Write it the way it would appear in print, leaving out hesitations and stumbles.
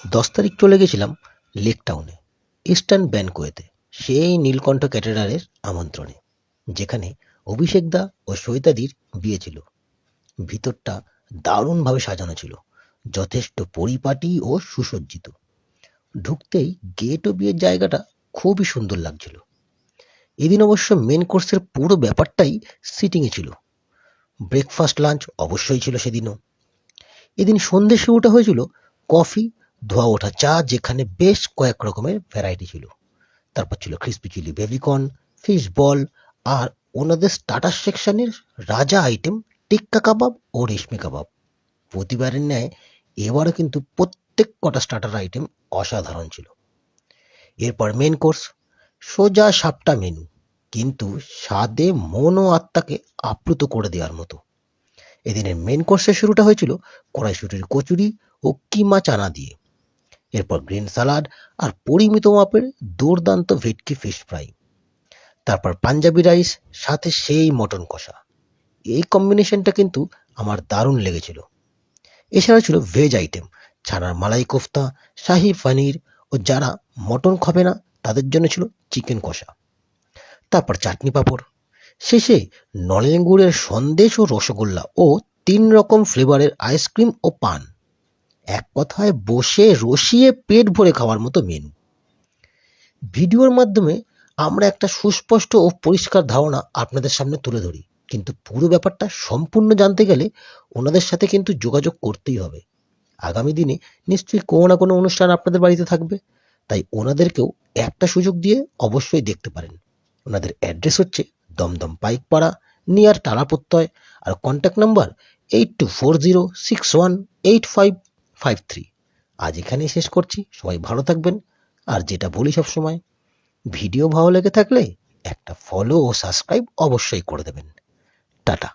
10 তারিখ চলে গেছিলাম লেক টাউনে, ইস্টার্ন ব্যানকোয়েতে, সেই নীলকণ্ঠ ক্যাটেড্রালের আমন্ত্রণে, যেখানে অভিষেক দা ও সৈতাদির বিয়ে ছিল। ভিতরটা দারুণভাবে সাজানো ছিল, যথেষ্ট পরিপাটি ও সুসজ্জিত। ঢুকতেই গেট ও বিয়ের জায়গাটা খুবই সুন্দর লাগছিল। এদিন অবশ্য মেন কোর্সের পুরো ব্যাপারটাই সিটিংয়ে ছিল। ব্রেকফাস্ট লাঞ্চ অবশ্যই ছিল সেদিনও। এদিন সন্ধ্যে শুরুটা হয়েছিল কফি, ধোয়া ওঠা চা, যেখানে বেশ কয়েক রকমের ভ্যারাইটি ছিল। তারপর ছিল crispy chilli baby corn, fish ball, আর ওনাদের স্টার্টার সেকশনের রাজা আইটেম টিক্কা কাবাব ও রেশমি কাবাব। প্রতিবারের ন্যায় এবারও কিন্তু প্রত্যেক কটা স্টার্টার আইটেম অসাধারণ ছিল। এরপর মেন কোর্স, সোজা সাপটা মেনু, কিন্তু স্বাদে মন ও আত্মাকে আপ্লুত করে দেওয়ার মতো। এদিনের মেন কোর্সের শুরুটা হয়েছিল কড়াইশুটির কচুরি ও কিমা চানা দিয়ে। এরপর গ্রিন সালাড আর পরিমিত মাপের দুর্দান্ত ভেটকি ফিশ ফ্রাই। তারপর পাঞ্জাবি রাইস, সাথে সেই মটন কষা। এই কম্বিনেশনটা কিন্তু আমার দারুণ লেগেছিল। এছাড়া ছিল ভেজ আইটেম, ছানার মালাই কোফতা, শাহি পনির, ও যারা মটন খাবে না তাদের জন্য ছিল চিকেন কষা। তারপর চাটনি পাঁপড়। শেষে নলেন গুড়ের সন্দেশ ও রসগোল্লা ও 3 রকম ফ্লেভারের আইসক্রিম ও পান। এক কথায় বসে রসিয়ে পেট ভরে খাওয়ার মতো মেনু। ভিডিওর মাধ্যমে আমরা একটা সুস্পষ্ট ও পরিষ্কার ধারণা আপনাদের সামনে তুলে ধরি, কিন্তু পুরো ব্যাপারটা সম্পূর্ণ জানতে গেলে ওনাদের সাথে কিন্তু যোগাযোগ করতেই হবে। আগামী দিনে নিশ্চয়ই কোনো না কোনো অনুষ্ঠান আপনাদের বাড়িতে থাকবে, তাই ওনাদেরকেও একটা সুযোগ দিয়ে অবশ্যই দেখতে পারেন। ওনাদের অ্যাড্রেস হচ্ছে দমদম পাইকপাড়া, নিয়ার টালা প্রত্যয়, আর কন্ট্যাক্ট নাম্বার 8240618553। আজ এখানেই শেষ করছি। সবাই ভালো থাকবেন। আর যেটা বলি সব সময়, ভিডিও ভালো লেগে থাকলে একটা ফলো ও সাবস্ক্রাইব অবশ্যই করে দেবেন। টাটা।